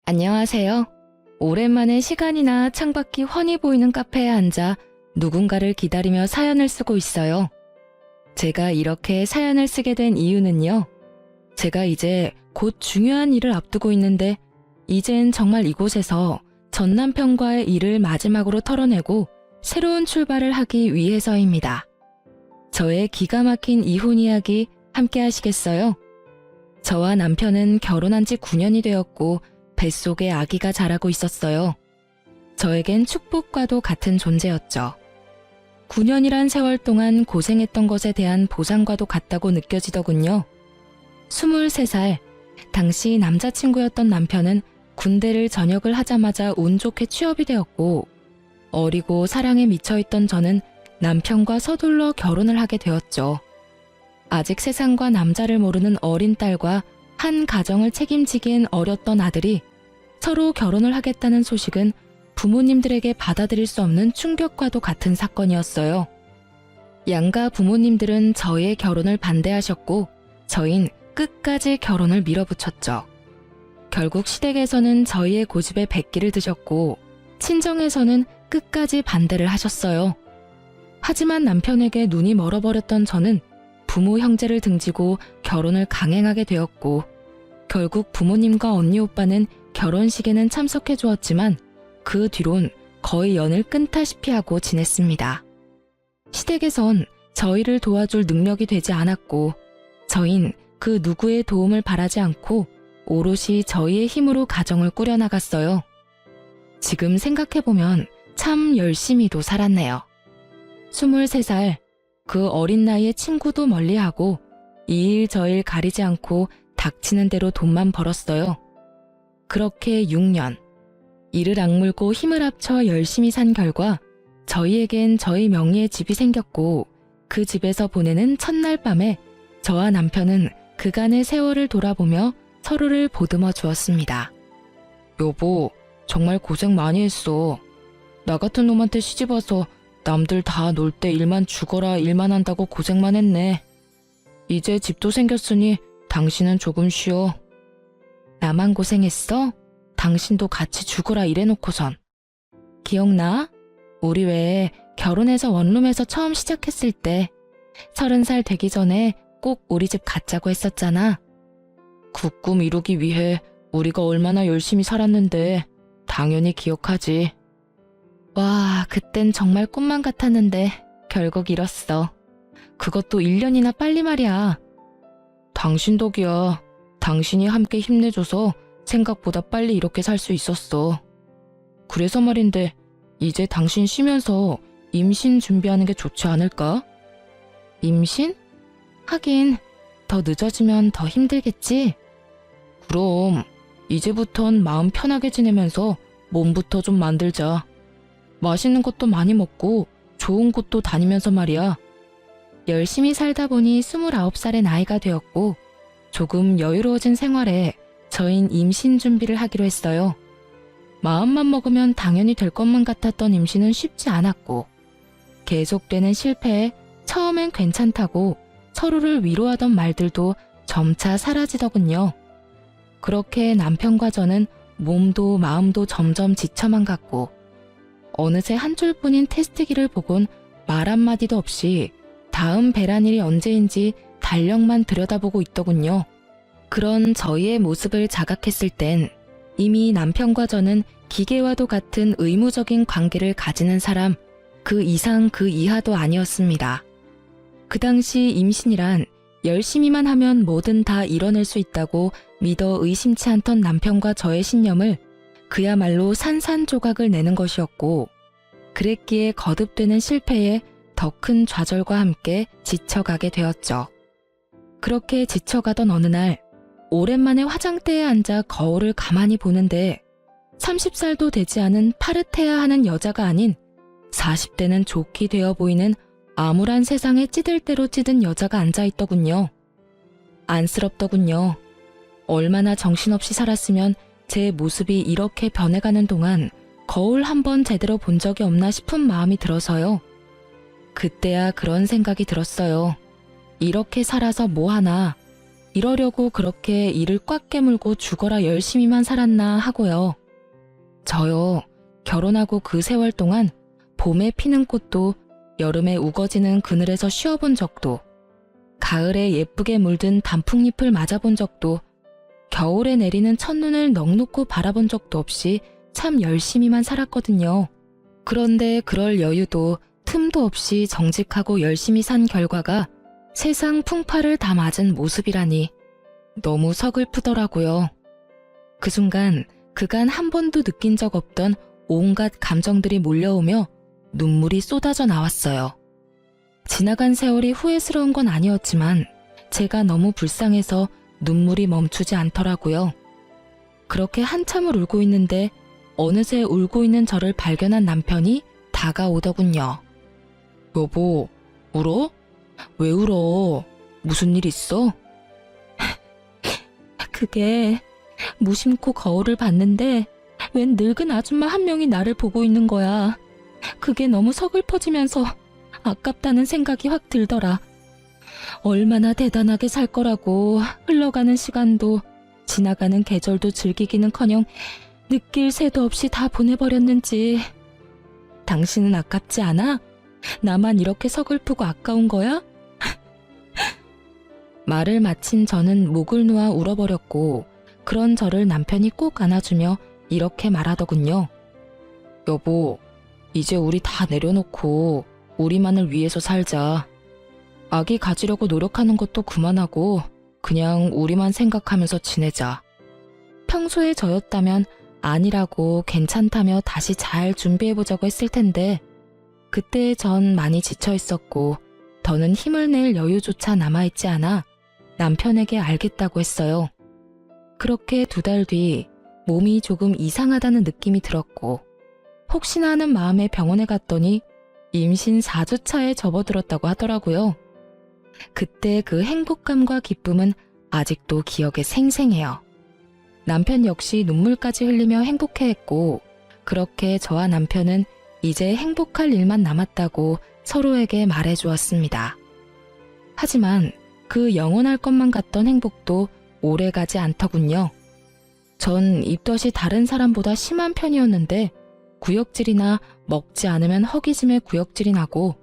안녕하세요. 오랜만에 시간이나 창밖이 훤히 보이는 카페에 앉아 누군가를 기다리며 사연을 쓰고 있어요. 제가 이렇게 사연을 쓰게 된 이유는요. 제가 이제 곧 중요한 일을 앞두고 있는데 이젠 정말 이곳에서 전 남편과의 일을 마지막으로 털어내고 새로운 출발을 하기 위해서입니다. 저의 기가 막힌 이혼 이야기 함께 하시겠어요? 저와 남편은 결혼한 지 9년이 되었고 뱃속에 아기가 자라고 있었어요. 저에겐 축복과도 같은 존재였죠. 9년이란 세월 동안 고생했던 것에 대한 보상과도 같다고 느껴지더군요. 23살, 당시 남자친구였던 남편은 군대를 전역을 하자마자 운 좋게 취업이 되었고, 어리고 사랑에 미쳐있던 저는 남편과 서둘러 결혼을 하게 되었죠. 아직 세상과 남자를 모르는 어린 딸과 한 가정을 책임지기엔 어렸던 아들이 서로 결혼을 하겠다는 소식은 부모님들에게 받아들일 수 없는 충격과도 같은 사건이었어요. 양가 부모님들은 저의 결혼을 반대하셨고 저흰 끝까지 결혼을 밀어붙였죠. 결국 시댁에서는 저희의 고집에 백기를 드셨고 친정에서는 끝까지 반대를 하셨어요. 하지만 남편에게 눈이 멀어버렸던 저는 부모 형제를 등지고 결혼을 강행하게 되었고 결국 부모님과 언니 오빠는 결혼식에는 참석해 주었지만 그 뒤론 거의 연을 끊다시피 하고 지냈습니다. 시댁에선 저희를 도와줄 능력이 되지 않았고 저흰 그 누구의 도움을 바라지 않고 오롯이 저희의 힘으로 가정을 꾸려나갔어요. 지금 생각해보면 참 열심히도 살았네요. 23살, 그 어린 나이에 친구도 멀리하고 이 일 저 일 가리지 않고 닥치는 대로 돈만 벌었어요. 그렇게 6년, 이를 악물고 힘을 합쳐 열심히 산 결과 저희에겐 저희 명의의 집이 생겼고 그 집에서 보내는 첫날 밤에 저와 남편은 그간의 세월을 돌아보며 서로를 보듬어 주었습니다. 여보, 정말 고생 많이 했어. 나 같은 놈한테 시집와서 남들 다 놀 때 일만 죽어라 일만 한다고 고생만 했네. 이제 집도 생겼으니 당신은 조금 쉬어. 나만 고생했어? 당신도 같이 죽어라 이래놓고선. 기억나? 우리 왜 결혼해서 원룸에서 처음 시작했을 때 30살 되기 전에 꼭 우리 집 갖자고 했었잖아. 그 꿈 이루기 위해 우리가 얼마나 열심히 살았는데 당연히 기억하지. 와, 그땐 정말 꿈만 같았는데 결국 이뤘어. 그것도 1년이나 빨리 말이야. 당신 덕이야. 당신이 함께 힘내줘서 생각보다 빨리 이렇게 살 수 있었어. 그래서 말인데 이제 당신 쉬면서 임신 준비하는 게 좋지 않을까? 임신? 하긴 더 늦어지면 더 힘들겠지? 그럼 이제부턴 마음 편하게 지내면서 몸부터 좀 만들자. 맛있는 것도 많이 먹고 좋은 곳도 다니면서 말이야. 열심히 살다 보니 29살의 나이가 되었고 조금 여유로워진 생활에 저흰 임신 준비를 하기로 했어요. 마음만 먹으면 당연히 될 것만 같았던 임신은 쉽지 않았고 계속되는 실패에 처음엔 괜찮다고 서로를 위로하던 말들도 점차 사라지더군요. 그렇게 남편과 저는 몸도 마음도 점점 지쳐만 갔고 어느새 한 줄뿐인 테스트기를 보곤 말 한마디도 없이 다음 배란일이 언제인지 달력만 들여다보고 있더군요. 그런 저희의 모습을 자각했을 땐 이미 남편과 저는 기계와도 같은 의무적인 관계를 가지는 사람, 그 이상 그 이하도 아니었습니다. 그 당시 임신이란 열심히만 하면 뭐든 다 이뤄낼 수 있다고 믿어 의심치 않던 남편과 저의 신념을 그야말로 산산조각을 내는 것이었고 그랬기에 거듭되는 실패에 더 큰 좌절과 함께 지쳐가게 되었죠. 그렇게 지쳐가던 어느 날 오랜만에 화장대에 앉아 거울을 가만히 보는데 30살도 되지 않은 파릇해야 하는 여자가 아닌 40대는 좋게 되어 보이는 암울한 세상에 찌들 대로 찌든 여자가 앉아있더군요. 안쓰럽더군요. 얼마나 정신없이 살았으면 제 모습이 이렇게 변해가는 동안 거울 한 번 제대로 본 적이 없나 싶은 마음이 들어서요. 그때야 그런 생각이 들었어요. 이렇게 살아서 뭐하나. 이러려고 그렇게 이를 꽉 깨물고 죽어라 열심히만 살았나 하고요. 저요, 결혼하고 그 세월 동안 봄에 피는 꽃도 여름에 우거지는 그늘에서 쉬어본 적도, 가을에 예쁘게 물든 단풍잎을 맞아본 적도, 겨울에 내리는 첫눈을 넋놓고 바라본 적도 없이 참 열심히만 살았거든요. 그런데 그럴 여유도 틈도 없이 정직하고 열심히 산 결과가 세상 풍파를 다 맞은 모습이라니 너무 서글프더라고요. 그 순간 그간 한 번도 느낀 적 없던 온갖 감정들이 몰려오며 눈물이 쏟아져 나왔어요. 지나간 세월이 후회스러운 건 아니었지만 제가 너무 불쌍해서 눈물이 멈추지 않더라고요. 그렇게 한참을 울고 있는데 어느새 울고 있는 저를 발견한 남편이 다가오더군요. 여보, 울어? 왜 울어? 무슨 일 있어? 그게 무심코 거울을 봤는데 웬 늙은 아줌마 한 명이 나를 보고 있는 거야. 그게 너무 서글퍼지면서 아깝다는 생각이 확 들더라. 얼마나 대단하게 살 거라고 흘러가는 시간도 지나가는 계절도 즐기기는커녕 느낄 새도 없이 다 보내버렸는지. 당신은 아깝지 않아? 나만 이렇게 서글프고 아까운 거야? 말을 마친 저는 목을 놓아 울어버렸고 그런 저를 남편이 꼭 안아주며 이렇게 말하더군요. 여보, 이제 우리 다 내려놓고 우리만을 위해서 살자. 아기 가지려고 노력하는 것도 그만하고 그냥 우리만 생각하면서 지내자. 평소에 저였다면 아니라고 괜찮다며 다시 잘 준비해보자고 했을 텐데 그때 전 많이 지쳐 있었고 더는 힘을 낼 여유조차 남아있지 않아 남편에게 알겠다고 했어요. 그렇게 2달 뒤 몸이 조금 이상하다는 느낌이 들었고 혹시나 하는 마음에 병원에 갔더니 임신 4주차에 접어들었다고 하더라고요. 그때 그 행복감과 기쁨은 아직도 기억에 생생해요. 남편 역시 눈물까지 흘리며 행복해했고 그렇게 저와 남편은 이제 행복할 일만 남았다고 서로에게 말해주었습니다. 하지만 그 영원할 것만 같던 행복도 오래가지 않더군요. 전 입덧이 다른 사람보다 심한 편이었는데 구역질이나 먹지 않으면 허기짐에 구역질이 나고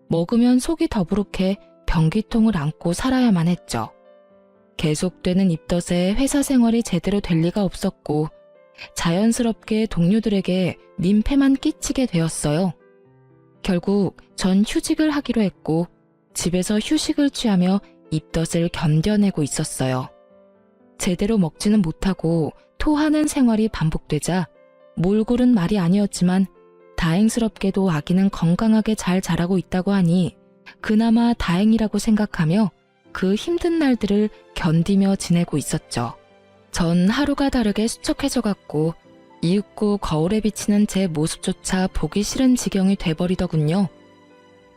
먹으면 속이 더부룩해 변기통을 안고 살아야만 했죠. 계속되는 입덧에 회사 생활이 제대로 될 리가 없었고 자연스럽게 동료들에게 민폐만 끼치게 되었어요. 결국 전 휴직을 하기로 했고 집에서 휴식을 취하며 입덧을 견뎌내고 있었어요. 제대로 먹지는 못하고 토하는 생활이 반복되자 몰골은 말이 아니었지만 다행스럽게도 아기는 건강하게 잘 자라고 있다고 하니 그나마 다행이라고 생각하며 그 힘든 날들을 견디며 지내고 있었죠. 전 하루가 다르게 수척해져갔고 이윽고 거울에 비치는 제 모습조차 보기 싫은 지경이 돼버리더군요.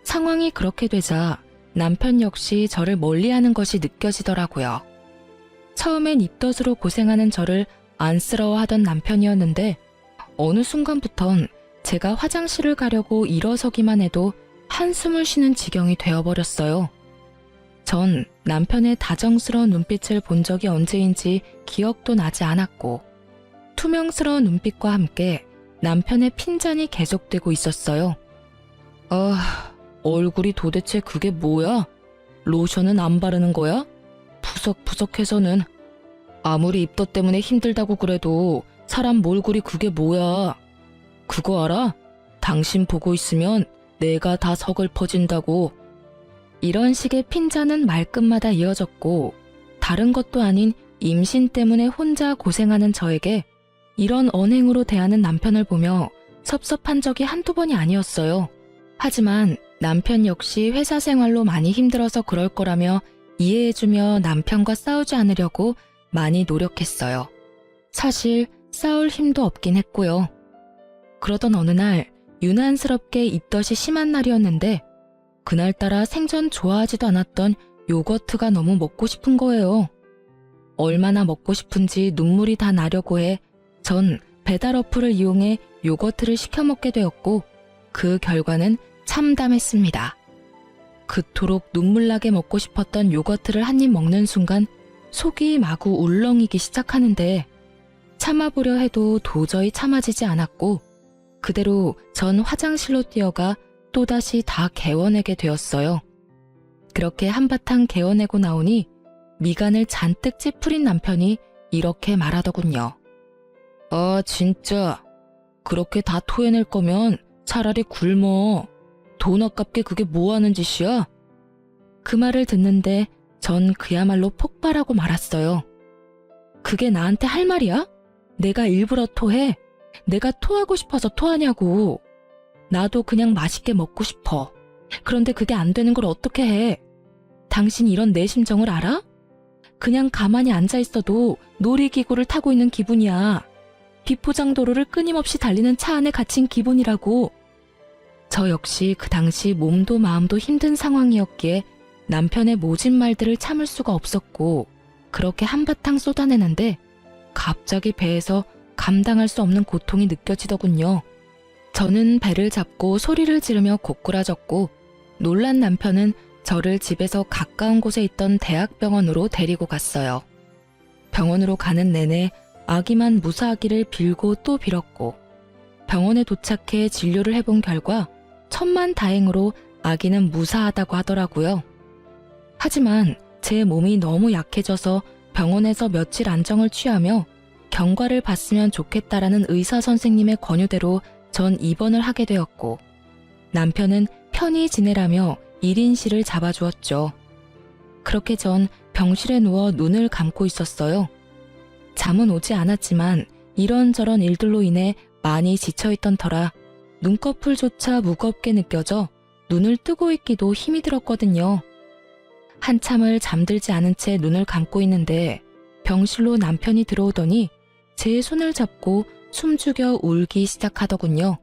상황이 그렇게 되자 남편 역시 저를 멀리하는 것이 느껴지더라고요. 처음엔 입덧으로 고생하는 저를 안쓰러워하던 남편이었는데 어느 순간부턴 제가 화장실을 가려고 일어서기만 해도 한숨을 쉬는 지경이 되어버렸어요. 전 남편의 다정스러운 눈빛을 본 적이 언제인지 기억도 나지 않았고 투명스러운 눈빛과 함께 남편의 핀잔이 계속되고 있었어요. 얼굴이 도대체 그게 뭐야? 로션은 안 바르는 거야? 푸석푸석해서는. 아무리 입덧 때문에 힘들다고 그래도 사람 몰골이 그게 뭐야? 그거 알아? 당신 보고 있으면 내가 다 서글퍼진다고. 이런 식의 핀잔은 말끝마다 이어졌고 다른 것도 아닌 임신 때문에 혼자 고생하는 저에게 이런 언행으로 대하는 남편을 보며 섭섭한 적이 한두 번이 아니었어요. 하지만 남편 역시 회사 생활로 많이 힘들어서 그럴 거라며 이해해주며 남편과 싸우지 않으려고 많이 노력했어요. 사실 싸울 힘도 없긴 했고요. 그러던 어느 날 유난스럽게 입덧이 심한 날이었는데 그날따라 생전 좋아하지도 않았던 요거트가 너무 먹고 싶은 거예요. 얼마나 먹고 싶은지 눈물이 다 나려고 해 전 배달 어플을 이용해 요거트를 시켜 먹게 되었고 그 결과는 참담했습니다. 그토록 눈물나게 먹고 싶었던 요거트를 한 입 먹는 순간 속이 마구 울렁이기 시작하는데 참아보려 해도 도저히 참아지지 않았고 그대로 전 화장실로 뛰어가 또다시 다 개워내게 되었어요. 그렇게 한바탕 개워내고 나오니 미간을 잔뜩 찌푸린 남편이 이렇게 말하더군요. 아, 진짜. 그렇게 다 토해낼 거면 차라리 굶어. 돈 아깝게 그게 뭐 하는 짓이야? 그 말을 듣는데 전 그야말로 폭발하고 말았어요. 그게 나한테 할 말이야? 내가 일부러 토해? 내가 토하고 싶어서 토하냐고. 나도 그냥 맛있게 먹고 싶어. 그런데 그게 안 되는 걸 어떻게 해? 당신 이런 내 심정을 알아? 그냥 가만히 앉아 있어도 놀이기구를 타고 있는 기분이야. 비포장도로를 끊임없이 달리는 차 안에 갇힌 기분이라고. 저 역시 그 당시 몸도 마음도 힘든 상황이었기에 남편의 모진 말들을 참을 수가 없었고 그렇게 한바탕 쏟아내는데 갑자기 배에서 감당할 수 없는 고통이 느껴지더군요. 저는 배를 잡고 소리를 지르며 고꾸라졌고 놀란 남편은 저를 집에서 가까운 곳에 있던 대학병원으로 데리고 갔어요. 병원으로 가는 내내 아기만 무사하기를 빌고 또 빌었고 병원에 도착해 진료를 해본 결과 천만다행으로 아기는 무사하다고 하더라고요. 하지만 제 몸이 너무 약해져서 병원에서 며칠 안정을 취하며 경과를 봤으면 좋겠다라는 의사 선생님의 권유대로 전 입원을 하게 되었고 남편은 편히 지내라며 1인실을 잡아주었죠. 그렇게 전 병실에 누워 눈을 감고 있었어요. 잠은 오지 않았지만 이런저런 일들로 인해 많이 지쳐있던 터라 눈꺼풀조차 무겁게 느껴져 눈을 뜨고 있기도 힘이 들었거든요. 한참을 잠들지 않은 채 눈을 감고 있는데 병실로 남편이 들어오더니 제 손을 잡고 숨죽여 울기 시작하더군요.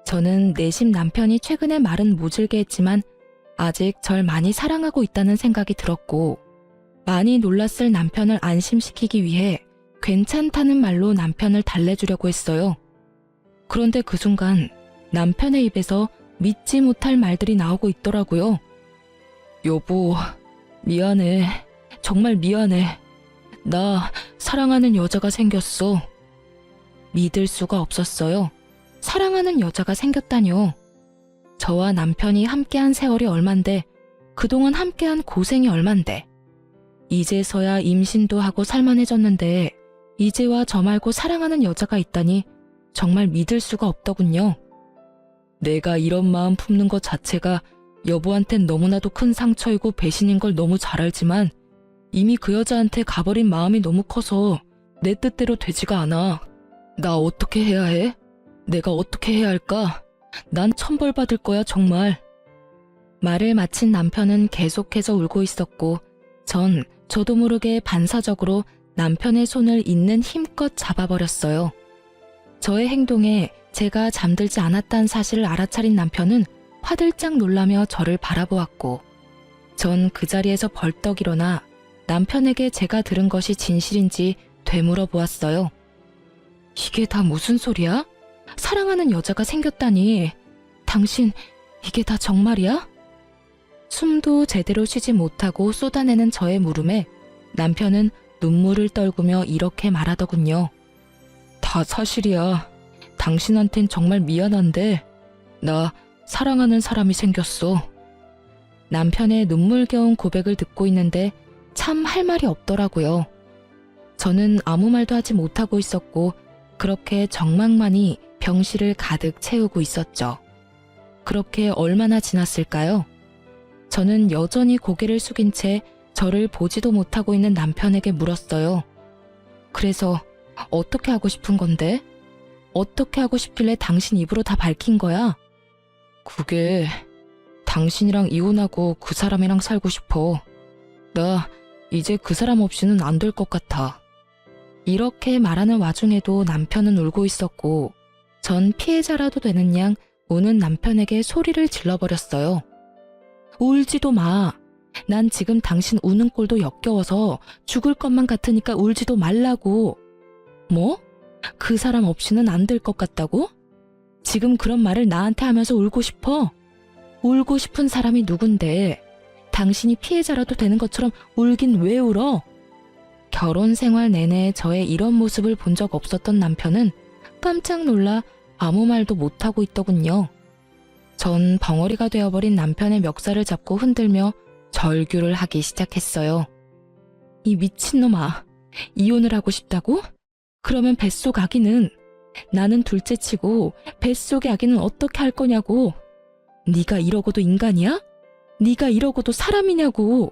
저는 내심 남편이 최근에 말은 모질게 했지만 아직 절 많이 사랑하고 있다는 생각이 들었고 많이 놀랐을 남편을 안심시키기 위해 괜찮다는 말로 남편을 달래주려고 했어요. 그런데 그 순간 남편의 입에서 믿지 못할 말들이 나오고 있더라고요. 여보, 미안해. 정말 미안해. 나 사랑하는 여자가 생겼어. 믿을 수가 없었어요. 사랑하는 여자가 생겼다뇨. 저와 남편이 함께한 세월이 얼만데 그동안 함께한 고생이 얼만데 이제서야 임신도 하고 살만해졌는데 이제와 저 말고 사랑하는 여자가 있다니 정말 믿을 수가 없더군요. 내가 이런 마음 품는 것 자체가 여보한텐 너무나도 큰 상처이고 배신인 걸 너무 잘 알지만 이미 그 여자한테 가버린 마음이 너무 커서 내 뜻대로 되지가 않아. 나 어떻게 해야 해? 내가 어떻게 해야 할까? 난 천벌받을 거야 정말. 말을 마친 남편은 계속해서 울고 있었고 전 저도 모르게 반사적으로 남편의 손을 있는 힘껏 잡아버렸어요. 저의 행동에 제가 잠들지 않았다는 사실을 알아차린 남편은 화들짝 놀라며 저를 바라보았고 전 그 자리에서 벌떡 일어나 남편에게 제가 들은 것이 진실인지 되물어 보았어요. 이게 다 무슨 소리야? 사랑하는 여자가 생겼다니. 당신 이게 다 정말이야? 숨도 제대로 쉬지 못하고 쏟아내는 저의 물음에 남편은 눈물을 떨구며 이렇게 말하더군요. 다 사실이야. 당신한텐 정말 미안한데 나 사랑하는 사람이 생겼어. 남편의 눈물겨운 고백을 듣고 있는데 참 할 말이 없더라고요. 저는 아무 말도 하지 못하고 있었고 그렇게 정막만이 병실을 가득 채우고 있었죠. 그렇게 얼마나 지났을까요? 저는 여전히 고개를 숙인 채 저를 보지도 못하고 있는 남편에게 물었어요. 그래서 어떻게 하고 싶은 건데? 어떻게 하고 싶길래 당신 입으로 다 밝힌 거야? 그게 당신이랑 이혼하고 그 사람이랑 살고 싶어. 나 이제 그 사람 없이는 안 될 것 같아. 이렇게 말하는 와중에도 남편은 울고 있었고 전 피해자라도 되는 양 우는 남편에게 소리를 질러버렸어요. 울지도 마. 난 지금 당신 우는 꼴도 역겨워서 죽을 것만 같으니까 울지도 말라고. 뭐? 그 사람 없이는 안 될 것 같다고? 지금 그런 말을 나한테 하면서 울고 싶어? 울고 싶은 사람이 누군데? 당신이 피해자라도 되는 것처럼 울긴 왜 울어? 결혼 생활 내내 저의 이런 모습을 본 적 없었던 남편은 깜짝 놀라 아무 말도 못하고 있더군요. 전 벙어리가 되어버린 남편의 멱살을 잡고 흔들며 절규를 하기 시작했어요. 이 미친놈아, 이혼을 하고 싶다고? 그러면 뱃속 아기는? 나는 둘째치고 뱃속의 아기는 어떻게 할 거냐고. 네가 이러고도 인간이야? 네가 이러고도 사람이냐고.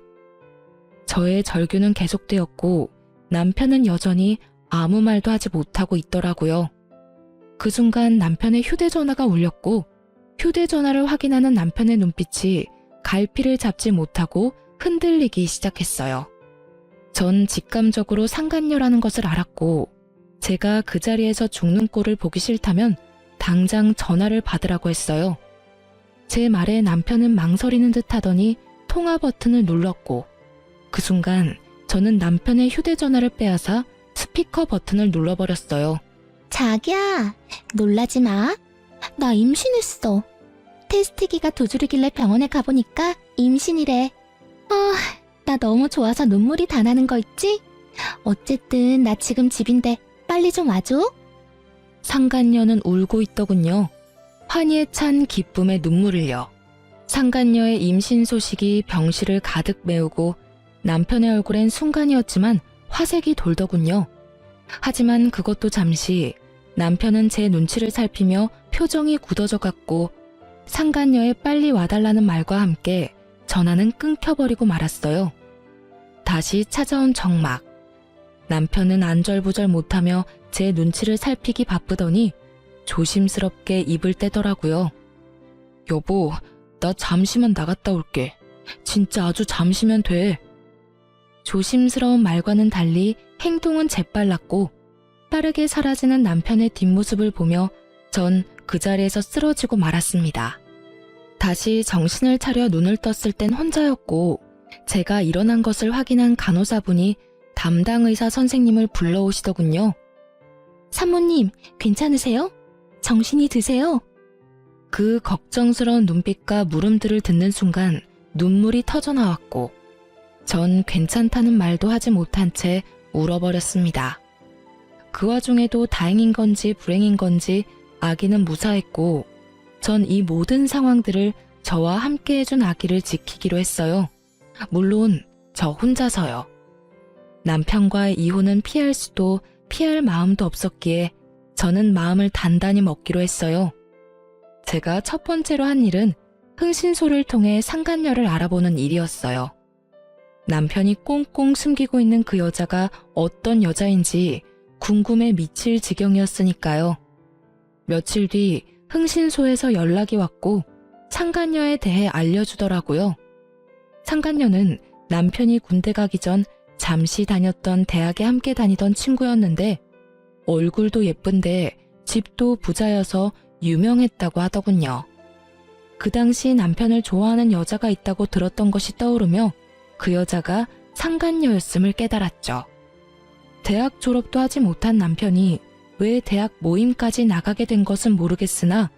저의 절규는 계속되었고 남편은 여전히 아무 말도 하지 못하고 있더라고요. 그 순간 남편의 휴대전화가 울렸고 휴대전화를 확인하는 남편의 눈빛이 갈피를 잡지 못하고 흔들리기 시작했어요. 전 직감적으로 상간녀라는 것을 알았고 제가 그 자리에서 죽는 꼴을 보기 싫다면 당장 전화를 받으라고 했어요. 제 말에 남편은 망설이는 듯 하더니 통화 버튼을 눌렀고 그 순간 저는 남편의 휴대전화를 빼앗아 스피커 버튼을 눌러버렸어요. 자기야, 놀라지 마. 나 임신했어. 테스트기가 두 줄이길래 병원에 가보니까 임신이래. 나 너무 좋아서 눈물이 다 나는 거 있지? 어쨌든 나 지금 집인데 빨리 좀 와줘. 상간녀는 울고 있더군요. 환희에 찬 기쁨의 눈물을요. 상간녀의 임신 소식이 병실을 가득 메우고 남편의 얼굴엔 순간이었지만 화색이 돌더군요. 하지만 그것도 잠시. 남편은 제 눈치를 살피며 표정이 굳어져 갔고 상간녀의 빨리 와달라는 말과 함께 전화는 끊겨버리고 말았어요. 다시 찾아온 정막. 남편은 안절부절 못하며 제 눈치를 살피기 바쁘더니 조심스럽게 입을 떼더라고요. 여보, 나 잠시만 나갔다 올게. 진짜 아주 잠시면 돼. 조심스러운 말과는 달리 행동은 재빨랐고 빠르게 사라지는 남편의 뒷모습을 보며 전 그 자리에서 쓰러지고 말았습니다. 다시 정신을 차려 눈을 떴을 땐 혼자였고 제가 일어난 것을 확인한 간호사분이 담당 의사 선생님을 불러오시더군요. 산모님, 괜찮으세요? 정신이 드세요? 그 걱정스러운 눈빛과 물음들을 듣는 순간 눈물이 터져나왔고 전 괜찮다는 말도 하지 못한 채 울어버렸습니다. 그 와중에도 다행인 건지 불행인 건지 아기는 무사했고 전 이 모든 상황들을 저와 함께 해준 아기를 지키기로 했어요. 물론 저 혼자서요. 남편과의 이혼은 피할 수도 피할 마음도 없었기에 저는 마음을 단단히 먹기로 했어요. 제가 첫 번째로 한 일은 흥신소를 통해 상간녀를 알아보는 일이었어요. 남편이 꽁꽁 숨기고 있는 그 여자가 어떤 여자인지 궁금해 미칠 지경이었으니까요. 며칠 뒤 흥신소에서 연락이 왔고 상간녀에 대해 알려주더라고요. 상간녀는 남편이 군대 가기 전 잠시 다녔던 대학에 함께 다니던 친구였는데 얼굴도 예쁜데 집도 부자여서 유명했다고 하더군요. 그 당시 남편을 좋아하는 여자가 있다고 들었던 것이 떠오르며 그 여자가 상간녀였음을 깨달았죠. 대학 졸업도 하지 못한 남편이 왜 대학 모임까지 나가게 된 것은 모르겠으나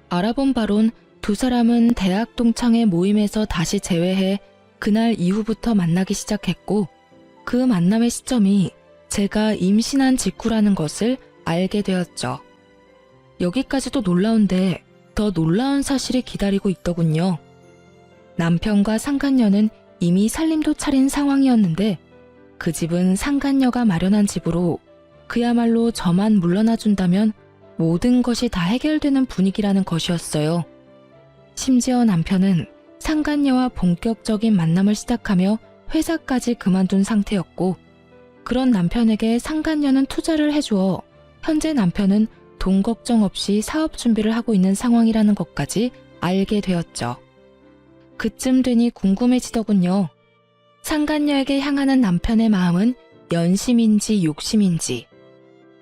알아본 바론 두 사람은 대학 동창회 모임에서 다시 재회해 그날 이후부터 만나기 시작했고 그 만남의 시점이 제가 임신한 직후라는 것을 알게 되었죠. 여기까지도 놀라운데 더 놀라운 사실이 기다리고 있더군요. 남편과 상간녀는 이미 살림도 차린 상황이었는데 그 집은 상간녀가 마련한 집으로 그야말로 저만 물러나 준다면 모든 것이 다 해결되는 분위기라는 것이었어요. 심지어 남편은 상간녀와 본격적인 만남을 시작하며 회사까지 그만둔 상태였고 그런 남편에게 상간녀는 투자를 해주어 현재 남편은 돈 걱정 없이 사업 준비를 하고 있는 상황이라는 것까지 알게 되었죠. 그쯤 되니 궁금해지더군요. 상간녀에게 향하는 남편의 마음은 연심인지 욕심인지.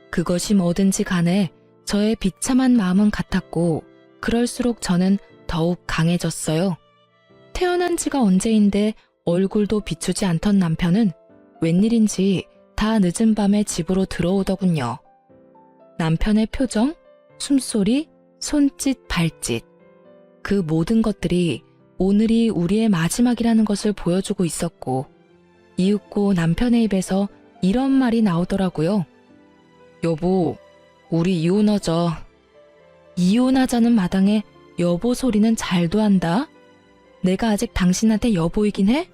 그것이 뭐든지 간에 저의 비참한 마음은 같았고 그럴수록 저는 더욱 강해졌어요. 태어난 지가 언제인데 얼굴도 비추지 않던 남편은 웬일인지 다 늦은 밤에 집으로 들어오더군요. 남편의 표정, 숨소리, 손짓, 발짓. 그 모든 것들이 오늘이 우리의 마지막이라는 것을 보여주고 있었고 이윽고 남편의 입에서 이런 말이 나오더라고요. 여보, 우리 이혼하자. 이혼하자는 마당에 여보 소리는 잘도 한다. 내가 아직 당신한테 여보이긴 해?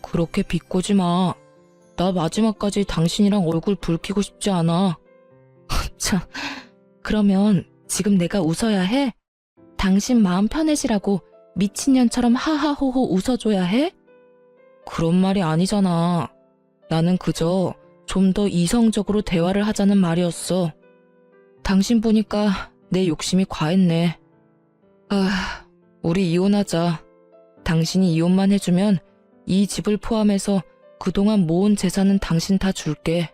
그렇게 비꼬지 마. 나 마지막까지 당신이랑 얼굴 붉히고 싶지 않아. 참, 그러면 지금 내가 웃어야 해? 당신 마음 편해지라고 미친년처럼 하하호호 웃어줘야 해? 그런 말이 아니잖아. 나는 그저 좀 더 이성적으로 대화를 하자는 말이었어. 당신 보니까 내 욕심이 과했네. 아, 우리 이혼하자. 당신이 이혼만 해주면 이 집을 포함해서 그동안 모은 재산은 당신 다 줄게.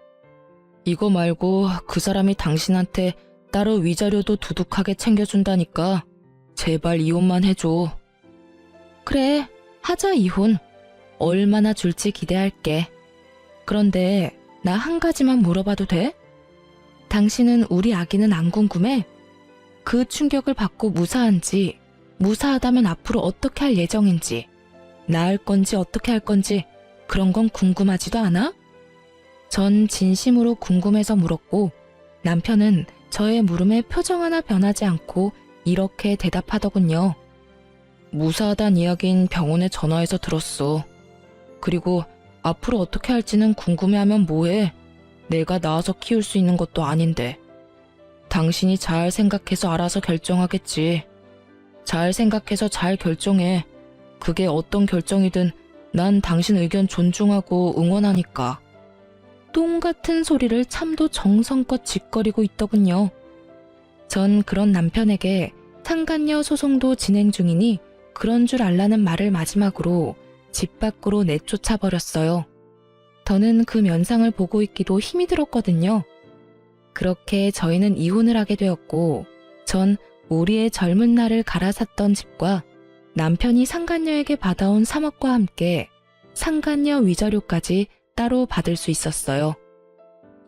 이거 말고 그 사람이 당신한테 따로 위자료도 두둑하게 챙겨준다니까 제발 이혼만 해줘. 그래, 하자 이혼. 얼마나 줄지 기대할게. 그런데 나 한 가지만 물어봐도 돼? 당신은 우리 아기는 안 궁금해? 그 충격을 받고 무사한지, 무사하다면 앞으로 어떻게 할 예정인지, 낳을 건지 어떻게 할 건지 그런 건 궁금하지도 않아? 전 진심으로 궁금해서 물었고 남편은 저의 물음에 표정 하나 변하지 않고 이렇게 대답하더군요. 무사하단 이야긴 병원에 전화해서 들었어. 그리고 앞으로 어떻게 할지는 궁금해하면 뭐해? 내가 낳아서 키울 수 있는 것도 아닌데. 당신이 잘 생각해서 알아서 결정하겠지. 잘 생각해서 잘 결정해. 그게 어떤 결정이든 난 당신 의견 존중하고 응원하니까. 똥 같은 소리를 참도 정성껏 짓거리고 있더군요. 전 그런 남편에게 상간녀 소송도 진행 중이니 그런 줄 알라는 말을 마지막으로 집 밖으로 내쫓아 버렸어요. 더는 그 면상을 보고 있기도 힘이 들었거든요. 그렇게 저희는 이혼을 하게 되었고 전 우리의 젊은 날을 갈아샀던 집과 남편이 상간녀에게 받아온 3억과 함께 상간녀 위자료까지 따로 받을 수 있었어요.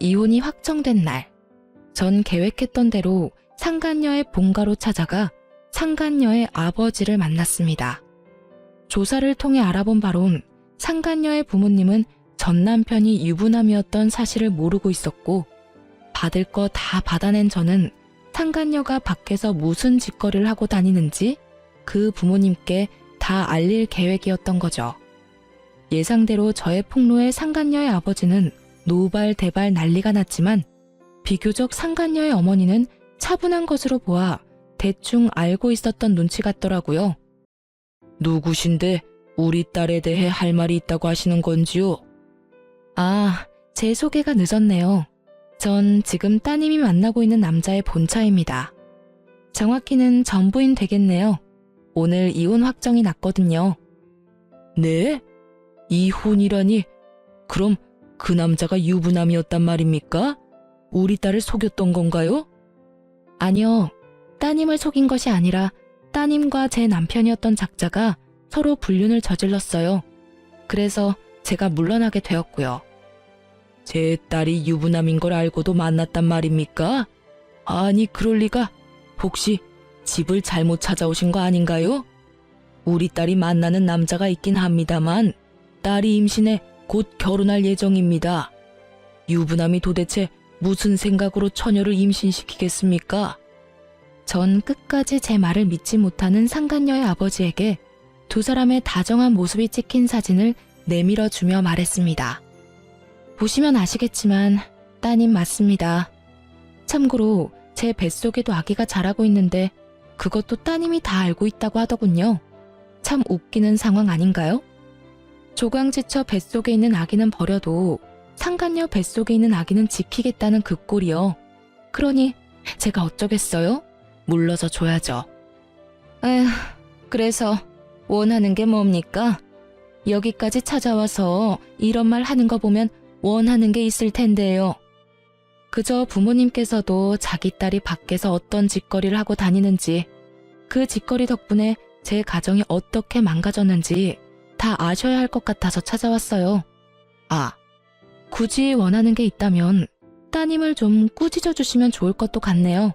이혼이 확정된 날, 전 계획했던 대로 상간녀의 본가로 찾아가 상간녀의 아버지를 만났습니다. 조사를 통해 알아본 바론 상간녀의 부모님은 전 남편이 유부남이었던 사실을 모르고 있었고 받을 거 다 받아낸 저는 상간녀가 밖에서 무슨 짓거리를 하고 다니는지 그 부모님께 다 알릴 계획이었던 거죠. 예상대로 저의 폭로에 상간녀의 아버지는 노발대발 난리가 났지만 비교적 상간녀의 어머니는 차분한 것으로 보아 대충 알고 있었던 눈치 같더라고요. 누구신데 우리 딸에 대해 할 말이 있다고 하시는 건지요? 아, 제 소개가 늦었네요. 전 지금 따님이 만나고 있는 남자의 본처입니다. 정확히는 전부인 되겠네요. 오늘 이혼 확정이 났거든요. 네? 이혼이라니? 그럼 그 남자가 유부남이었단 말입니까? 우리 딸을 속였던 건가요? 아니요. 따님을 속인 것이 아니라 따님과 제 남편이었던 작자가 서로 불륜을 저질렀어요. 그래서 제가 물러나게 되었고요. 제 딸이 유부남인 걸 알고도 만났단 말입니까? 아니, 그럴 리가. 혹시 집을 잘못 찾아오신 거 아닌가요? 우리 딸이 만나는 남자가 있긴 합니다만 딸이 임신해 곧 결혼할 예정입니다. 유부남이 도대체 무슨 생각으로 처녀를 임신시키겠습니까? 전 끝까지 제 말을 믿지 못하는 상간녀의 아버지에게 두 사람의 다정한 모습이 찍힌 사진을 내밀어주며 말했습니다. 보시면 아시겠지만 따님 맞습니다. 참고로 제 뱃속에도 아기가 자라고 있는데 그것도 따님이 다 알고 있다고 하더군요. 참 웃기는 상황 아닌가요? 조강지처 뱃속에 있는 아기는 버려도 상간녀 뱃속에 있는 아기는 지키겠다는 그 꼴이요. 그러니 제가 어쩌겠어요? 물러서 줘야죠. 에휴, 그래서 원하는 게 뭡니까? 여기까지 찾아와서 이런 말 하는 거 보면 원하는 게 있을 텐데요. 그저 부모님께서도 자기 딸이 밖에서 어떤 짓거리를 하고 다니는지, 그 짓거리 덕분에 제 가정이 어떻게 망가졌는지 다 아셔야 할 것 같아서 찾아왔어요. 아, 굳이 원하는 게 있다면 따님을 좀 꾸짖어 주시면 좋을 것도 같네요.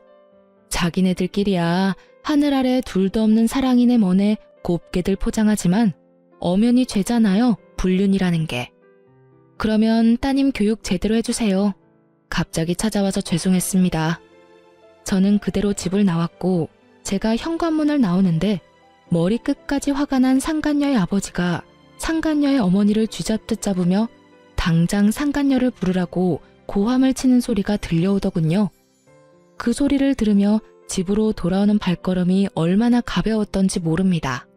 자기네들끼리야 하늘 아래 둘도 없는 사랑이네 뭐네 곱게들 포장하지만 엄연히 죄잖아요, 불륜이라는 게. 그러면 따님 교육 제대로 해주세요. 갑자기 찾아와서 죄송했습니다. 저는 그대로 집을 나왔고 제가 현관문을 나오는데 머리 끝까지 화가 난 상간녀의 아버지가 상간녀의 어머니를 쥐잡듯 잡으며 당장 상간녀를 부르라고 고함을 치는 소리가 들려오더군요. 그 소리를 들으며 집으로 돌아오는 발걸음이 얼마나 가벼웠던지 모릅니다.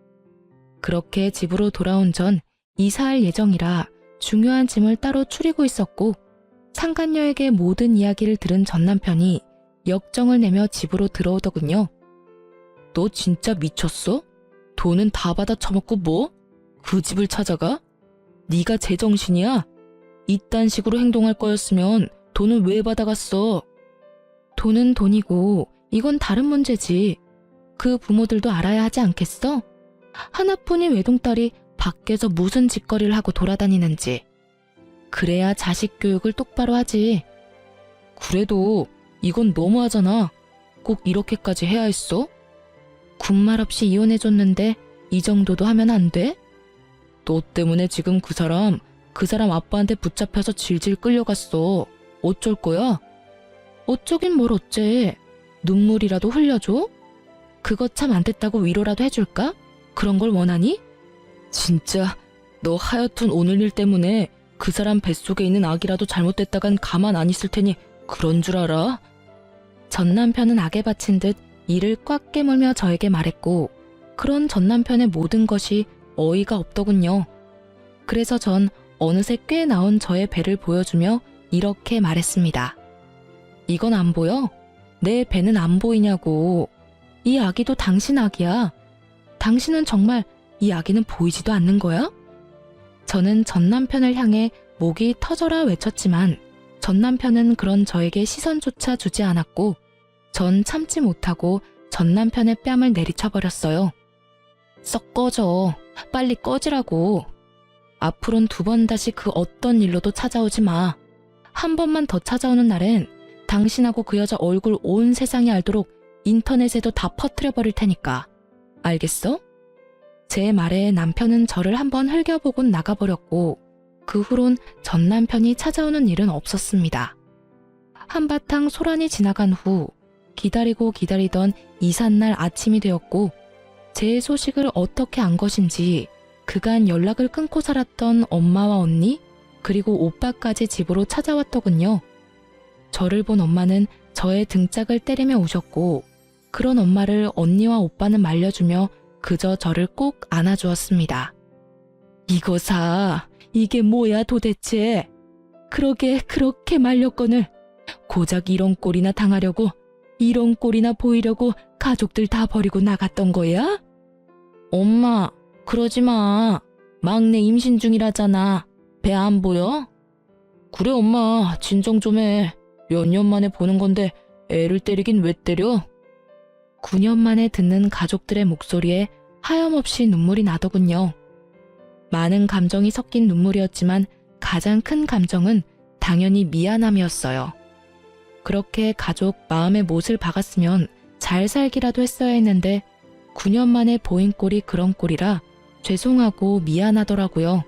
그렇게 집으로 돌아온 전 이사할 예정이라 중요한 짐을 따로 추리고 있었고 상간녀에게 모든 이야기를 들은 전 남편이 역정을 내며 집으로 들어오더군요. 너 진짜 미쳤어? 돈은 다 받아 처먹고 뭐? 그 집을 찾아가? 네가 제정신이야? 이딴 식으로 행동할 거였으면 돈은 왜 받아갔어? 돈은 돈이고 이건 다른 문제지. 그 부모들도 알아야 하지 않겠어? 하나뿐인 외동딸이 밖에서 무슨 짓거리를 하고 돌아다니는지. 그래야 자식 교육을 똑바로 하지. 그래도 이건 너무하잖아. 꼭 이렇게까지 해야 했어? 군말 없이 이혼해줬는데 이 정도도 하면 안 돼? 너 때문에 지금 그 사람 아빠한테 붙잡혀서 질질 끌려갔어. 어쩔 거야? 어쩌긴 뭘 어째. 눈물이라도 흘려줘? 그거 참 안 됐다고 위로라도 해줄까? 그런 걸 원하니? 진짜 너 하여튼 오늘 일 때문에 그 사람 뱃속에 있는 아기라도 잘못됐다간 가만 안 있을 테니 그런 줄 알아? 전 남편은 악에 바친 듯 이를 꽉 깨물며 저에게 말했고 그런 전 남편의 모든 것이 어이가 없더군요. 그래서 전 어느새 꽤 나온 저의 배를 보여주며 이렇게 말했습니다. 이건 안 보여? 내 배는 안 보이냐고. 이 아기도 당신 아기야. 당신은 정말 이 아기는 보이지도 않는 거야? 저는 전 남편을 향해 목이 터져라 외쳤지만 전 남편은 그런 저에게 시선조차 주지 않았고 전 참지 못하고 전 남편의 뺨을 내리쳐버렸어요. 썩 꺼져. 빨리 꺼지라고. 앞으론 2번 다시 그 어떤 일로도 찾아오지 마. 한 번만 더 찾아오는 날엔 당신하고 그 여자 얼굴 온 세상이 알도록 인터넷에도 다 퍼뜨려버릴 테니까. 알겠어? 제 말에 남편은 저를 한번 흘겨보곤 나가버렸고 그 후론 전 남편이 찾아오는 일은 없었습니다. 한바탕 소란이 지나간 후 기다리고 기다리던 이삿날 아침이 되었고 제 소식을 어떻게 안 것인지 그간 연락을 끊고 살았던 엄마와 언니 그리고 오빠까지 집으로 찾아왔더군요. 저를 본 엄마는 저의 등짝을 때리며 우셨고 그런 엄마를 언니와 오빠는 말려주며 그저 저를 꼭 안아주었습니다. 이거사, 이게 뭐야 도대체. 그러게 그렇게 말렸거늘 고작 이런 꼴이나 당하려고 이런 꼴이나 보이려고 가족들 다 버리고 나갔던 거야? 엄마, 그러지 마. 막내 임신 중이라잖아. 배 안 보여? 그래 엄마, 진정 좀 해. 몇 년 만에 보는 건데 애를 때리긴 왜 때려? 9년 만에 듣는 가족들의 목소리에 하염없이 눈물이 나더군요. 많은 감정이 섞인 눈물이었지만 가장 큰 감정은 당연히 미안함이었어요. 그렇게 가족 마음의 못을 박았으면 잘 살기라도 했어야 했는데 9년 만에 보인 꼴이 그런 꼴이라 죄송하고 미안하더라고요.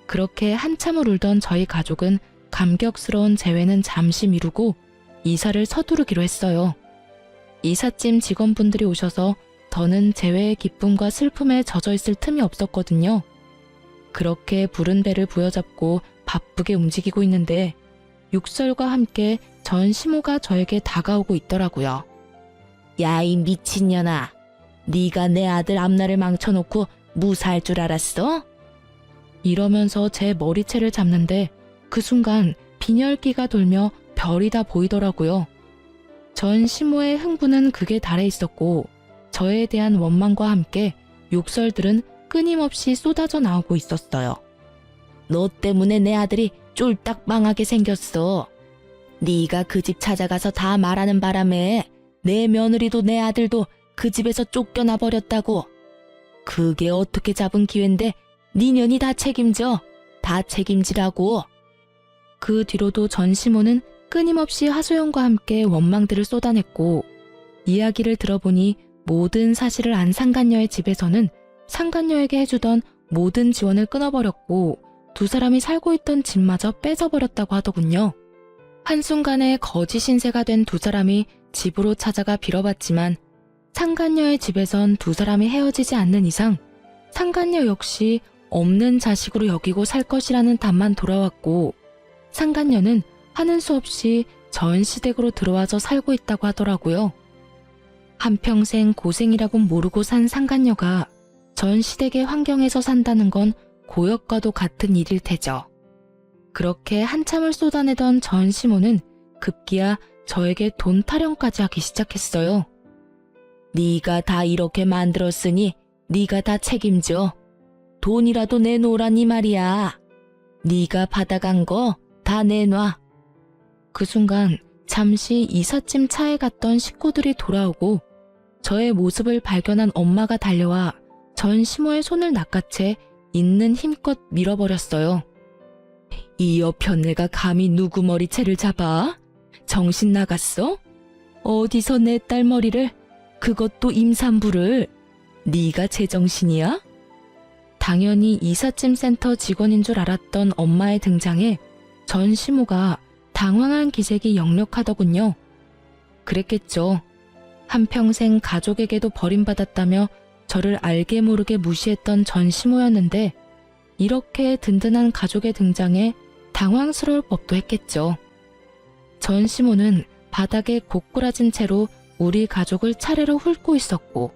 그렇게 한참을 울던 저희 가족은 감격스러운 재회는 잠시 미루고 이사를 서두르기로 했어요. 이삿짐 직원분들이 오셔서 더는 재회의 기쁨과 슬픔에 젖어 있을 틈이 없었거든요. 그렇게 부른 배를 부여잡고 바쁘게 움직이고 있는데 육설과 함께 전 시모가 저에게 다가오고 있더라고요. 야, 이 미친년아. 네가 내 아들 앞날을 망쳐놓고 무사할 줄 알았어? 이러면서 제 머리채를 잡는데 그 순간 빈혈기가 돌며 별이 다 보이더라고요. 전 시모의 흥분은 극에 달해 있었고 저에 대한 원망과 함께 욕설들은 끊임없이 쏟아져 나오고 있었어요. 너 때문에 내 아들이 쫄딱 망하게 생겼어. 네가 그 집 찾아가서 다 말하는 바람에 내 며느리도 내 아들도 그 집에서 쫓겨나 버렸다고. 그게 어떻게 잡은 기회인데 네 년이 다 책임져. 다 책임지라고. 그 뒤로도 전 시모는 끊임없이 하소연과 함께 원망들을 쏟아냈고 이야기를 들어보니 모든 사실을 안 상간녀의 집에서는 상간녀에게 해주던 모든 지원을 끊어버렸고 두 사람이 살고 있던 집마저 뺏어버렸다고 하더군요. 한순간에 거지 신세가 된 두 사람이 집으로 찾아가 빌어봤지만 상간녀의 집에선 두 사람이 헤어지지 않는 이상 상간녀 역시 없는 자식으로 여기고 살 것이라는 답만 돌아왔고 상간녀는 하는 수 없이 전시댁으로 들어와서 살고 있다고 하더라고요. 한평생 고생이라곤 모르고 산 상간녀가 전시댁의 환경에서 산다는 건 고역과도 같은 일일 테죠. 그렇게 한참을 쏟아내던 전시모는 급기야 저에게 돈 타령까지 하기 시작했어요. 네가 다 이렇게 만들었으니 네가 다 책임져. 돈이라도 내놓으라니 말이야. 네가 받아간 거 다 내놔. 그 순간 잠시 이삿짐 차에 갔던 식구들이 돌아오고 저의 모습을 발견한 엄마가 달려와 전시모의 손을 낚아채 있는 힘껏 밀어버렸어요. 이 여편네가 감히 누구 머리채를 잡아? 정신 나갔어? 어디서 내 딸 머리를, 그것도 임산부를, 네가 제정신이야? 당연히 이삿짐 센터 직원인 줄 알았던 엄마의 등장에 전시모가 당황한 기색이 역력하더군요. 그랬겠죠. 한평생 가족에게도 버림받았다며 저를 알게 모르게 무시했던 전시모였는데 이렇게 든든한 가족의 등장에 당황스러울 법도 했겠죠. 전시모는 바닥에 고꾸라진 채로 우리 가족을 차례로 훑고 있었고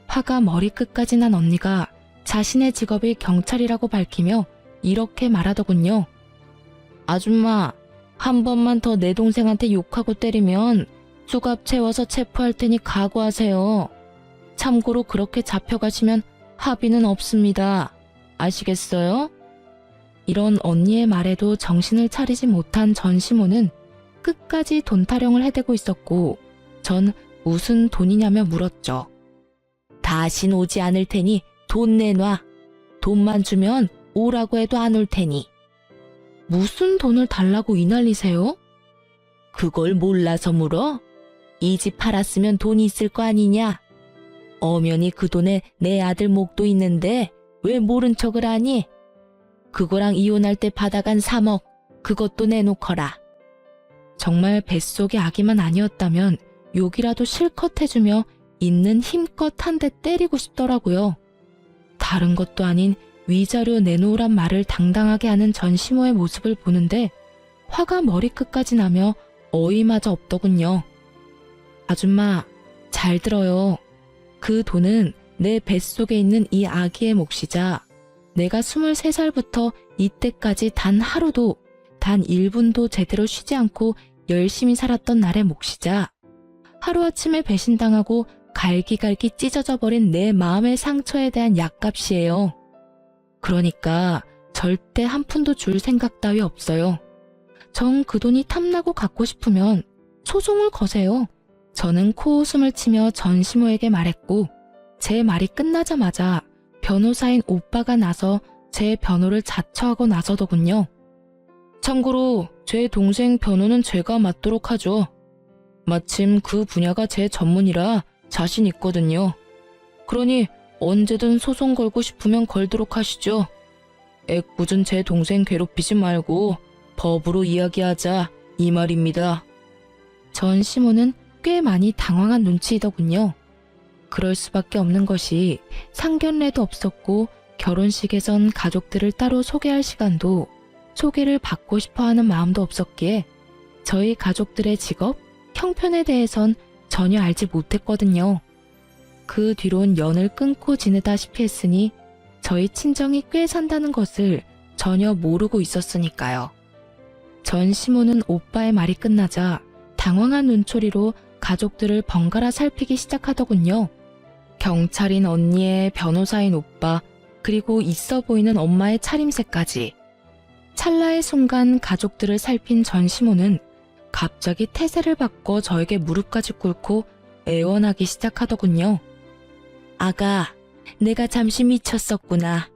화가 머리끝까지 난 언니가 자신의 직업이 경찰이라고 밝히며 이렇게 말하더군요. 아줌마, 한 번만 더 내 동생한테 욕하고 때리면 수갑 채워서 체포할 테니 각오하세요. 참고로 그렇게 잡혀가시면 합의는 없습니다. 아시겠어요? 이런 언니의 말에도 정신을 차리지 못한 전시모는 끝까지 돈 타령을 해대고 있었고 전 무슨 돈이냐며 물었죠. 다신 오지 않을 테니 돈 내놔. 돈만 주면 오라고 해도 안 올 테니. 무슨 돈을 달라고 이 난리세요? 그걸 몰라서 물어? 이 집 팔았으면 돈이 있을 거 아니냐? 엄연히 그 돈에 내 아들 목도 있는데 왜 모른 척을 하니? 그거랑 이혼할 때 받아간 3억, 그것도 내놓거라. 정말 뱃속의 아기만 아니었다면 욕이라도 실컷 해주며 있는 힘껏 한 대 때리고 싶더라고요. 다른 것도 아닌 위자료 내놓으란 말을 당당하게 하는 전시모의 모습을 보는데 화가 머리끝까지 나며 어이마저 없더군요. 아줌마, 잘 들어요. 그 돈은 내 뱃속에 있는 이 아기의 몫이자 내가 23살부터 이때까지 단 하루도, 단 1분도 제대로 쉬지 않고 열심히 살았던 날의 몫이자 하루아침에 배신당하고 갈기갈기 찢어져 버린 내 마음의 상처에 대한 약값이에요. 그러니까 절대 한 푼도 줄 생각 따위 없어요. 정 그 돈이 탐나고 갖고 싶으면 소송을 거세요. 저는 코웃음을 치며 전시모에게 말했고 제 말이 끝나자마자 변호사인 오빠가 나서 제 변호를 자처하고 나서더군요. 참고로 제 동생 변호는 제가 맡도록 하죠. 마침 그 분야가 제 전문이라 자신 있거든요. 그러니 언제든 소송 걸고 싶으면 걸도록 하시죠. 애꿎은 제 동생 괴롭히지 말고 법으로 이야기하자 이 말입니다. 전시모는 꽤 많이 당황한 눈치이더군요. 그럴 수밖에 없는 것이 상견례도 없었고 결혼식에선 가족들을 따로 소개할 시간도 소개를 받고 싶어하는 마음도 없었기에 저희 가족들의 직업, 형편에 대해선 전혀 알지 못했거든요. 그 뒤론 연을 끊고 지내다시피 했으니 저희 친정이 꽤 산다는 것을 전혀 모르고 있었으니까요. 전시모는 오빠의 말이 끝나자 당황한 눈초리로 가족들을 번갈아 살피기 시작하더군요. 경찰인 언니의 변호사인 오빠, 그리고 있어 보이는 엄마의 차림새까지. 찰나의 순간 가족들을 살핀 전시모는 갑자기 태세를 바꿔 저에게 무릎까지 꿇고 애원하기 시작하더군요. 아가, 내가 잠시 미쳤었구나.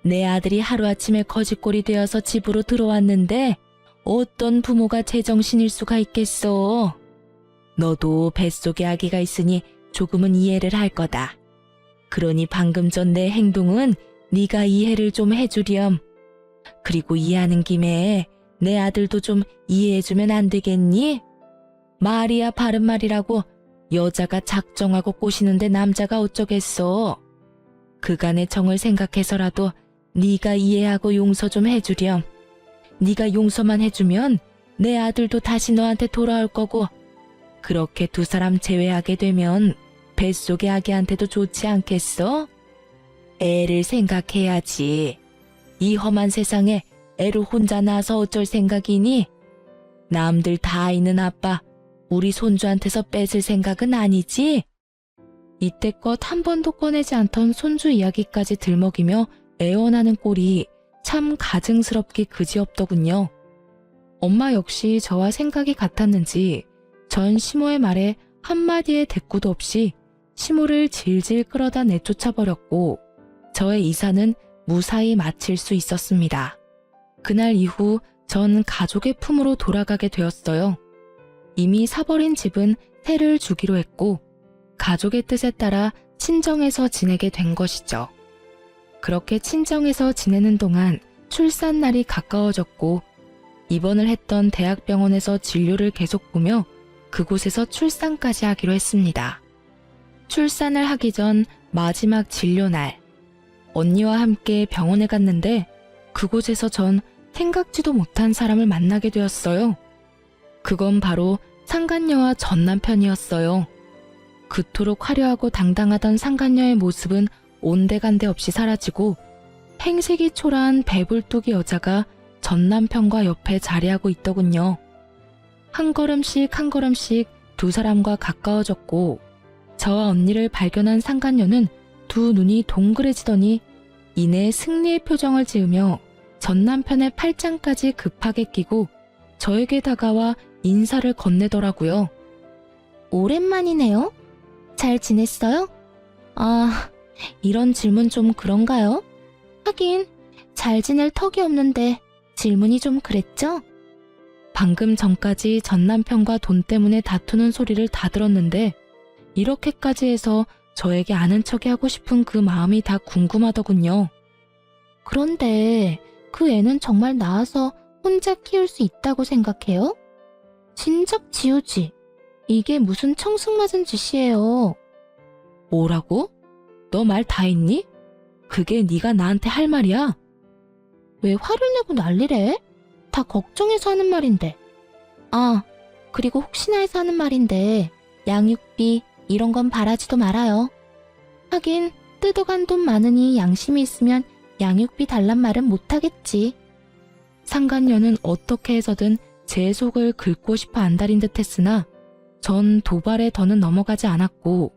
내 아들이 하루아침에 거지꼴이 되어서 집으로 들어왔는데 어떤 부모가 제정신일 수가 있겠어. 너도 뱃속에 아기가 있으니 조금은 이해를 할 거다. 그러니 방금 전 내 행동은 네가 이해를 좀 해주렴. 그리고 이해하는 김에 내 아들도 좀 이해해주면 안 되겠니? 말이야 바른 말이라고 여자가 작정하고 꼬시는데 남자가 어쩌겠어. 그간의 정을 생각해서라도 네가 이해하고 용서 좀 해주렴. 네가 용서만 해주면 내 아들도 다시 너한테 돌아올 거고 그렇게 두 사람 제외하게 되면 뱃속의 아기한테도 좋지 않겠어? 애를 생각해야지. 이 험한 세상에 애를 혼자 낳아서 어쩔 생각이니? 남들 다 있는 아빠 우리 손주한테서 뺏을 생각은 아니지? 이때껏 한 번도 꺼내지 않던 손주 이야기까지 들먹이며 애원하는 꼴이 참 가증스럽기 그지없더군요. 엄마 역시 저와 생각이 같았는지 전 시모의 말에 한마디의 대꾸도 없이 시모를 질질 끌어다 내쫓아버렸고 저의 이사는 무사히 마칠 수 있었습니다. 그날 이후 전 가족의 품으로 돌아가게 되었어요. 이미 사버린 집은 세를 주기로 했고 가족의 뜻에 따라 친정에서 지내게 된 것이죠. 그렇게 친정에서 지내는 동안 출산날이 가까워졌고 입원을 했던 대학병원에서 진료를 계속 보며 그곳에서 출산까지 하기로 했습니다. 출산을 하기 전 마지막 진료날 언니와 함께 병원에 갔는데 그곳에서 전 생각지도 못한 사람을 만나게 되었어요. 그건 바로 상간녀와 전 남편이었어요. 그토록 화려하고 당당하던 상간녀의 모습은 온데간데 없이 사라지고 행색이 초라한 배불뚝이 여자가 전 남편과 옆에 자리하고 있더군요. 한 걸음씩 한 걸음씩 두 사람과 가까워졌고 저와 언니를 발견한 상간녀는 두 눈이 동그래지더니 이내 승리의 표정을 지으며 전 남편의 팔짱까지 급하게 끼고 저에게 다가와 인사를 건네더라고요. 오랜만이네요. 잘 지냈어요? 아, 이런 질문 좀 그런가요? 하긴 잘 지낼 턱이 없는데 질문이 좀 그랬죠? 방금 전까지 전 남편과 돈 때문에 다투는 소리를 다 들었는데 이렇게까지 해서 저에게 아는 척이 하고 싶은 그 마음이 다 궁금하더군요. 그런데 그 애는 정말 낳아서 혼자 키울 수 있다고 생각해요? 진작 지우지. 이게 무슨 청승맞은 짓이에요. 뭐라고? 너 말 다 했니? 그게 네가 나한테 할 말이야? 왜 화를 내고 난리래? 다 걱정해서 하는 말인데. 아, 그리고 혹시나 해서 하는 말인데 양육비 이런 건 바라지도 말아요. 하긴 뜯어간 돈 많으니 양심이 있으면 양육비 달란 말은 못하겠지. 상간녀는 어떻게 해서든 제 속을 긁고 싶어 안달인 듯 했으나 전 도발에 더는 넘어가지 않았고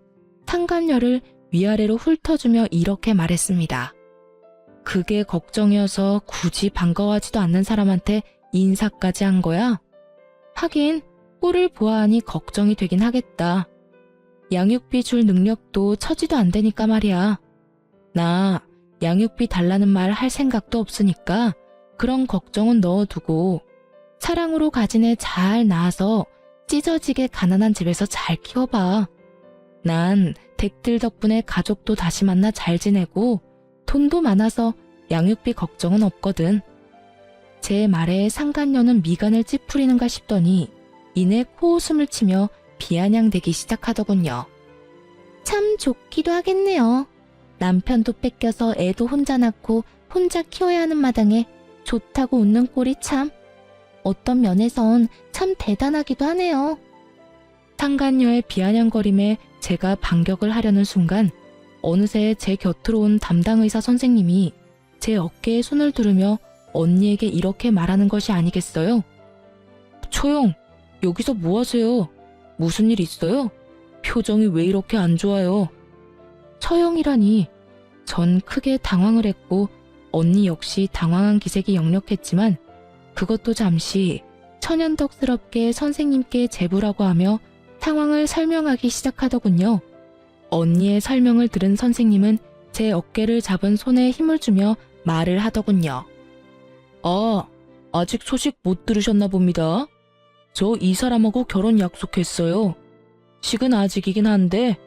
상간녀를 위아래로 훑어주며 이렇게 말했습니다. 그게 걱정이어서 굳이 반가워하지도 않는 사람한테 인사까지 한 거야? 하긴 꼴을 보아하니 걱정이 되긴 하겠다. 양육비 줄 능력도 처지도 안 되니까 말이야. 나 양육비 달라는 말 할 생각도 없으니까 그런 걱정은 넣어두고 사랑으로 가진 애 잘 낳아서 찢어지게 가난한 집에서 잘 키워봐. 난 댁들 덕분에 가족도 다시 만나 잘 지내고 돈도 많아서 양육비 걱정은 없거든. 제 말에 상간녀는 미간을 찌푸리는가 싶더니 이내 코웃음을 치며 비아냥대기 시작하더군요. 참 좋기도 하겠네요. 남편도 뺏겨서 애도 혼자 낳고 혼자 키워야 하는 마당에 좋다고 웃는 꼴이 참 어떤 면에선 참 대단하기도 하네요. 상간녀의 비아냥거림에 제가 반격을 하려는 순간 어느새 제 곁으로 온 담당 의사 선생님이 제 어깨에 손을 두르며 언니에게 이렇게 말하는 것이 아니겠어요? 초영, 여기서 뭐 하세요? 무슨 일 있어요? 표정이 왜 이렇게 안 좋아요? 처영이라니. 전 크게 당황을 했고 언니 역시 당황한 기색이 역력했지만 그것도 잠시 천연덕스럽게 선생님께 제보라고 하며 상황을 설명하기 시작하더군요. 언니의 설명을 들은 선생님은 제 어깨를 잡은 손에 힘을 주며 말을 하더군요. 아, 아직 소식 못 들으셨나 봅니다. 저 이 사람하고 결혼 약속했어요. 식은 아직이긴 한데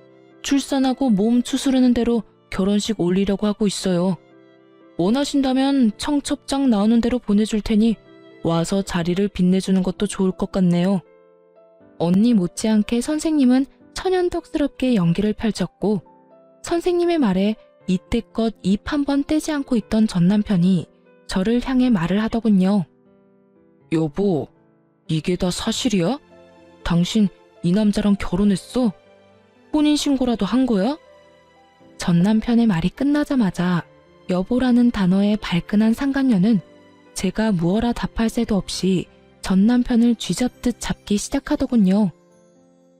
출산하고 몸 추스르는 대로 결혼식 올리려고 하고 있어요. 원하신다면 청첩장 나오는 대로 보내줄 테니 와서 자리를 빛내주는 것도 좋을 것 같네요. 언니 못지않게 선생님은 천연덕스럽게 연기를 펼쳤고 선생님의 말에 이때껏 입 한 번 떼지 않고 있던 전 남편이 저를 향해 말을 하더군요. 여보, 이게 다 사실이야? 당신 이 남자랑 결혼했어? 혼인신고라도 한 거야? 전 남편의 말이 끝나자마자 여보라는 단어에 발끈한 상간녀는 제가 무어라 답할 새도 없이 전 남편을 쥐잡듯 잡기 시작하더군요.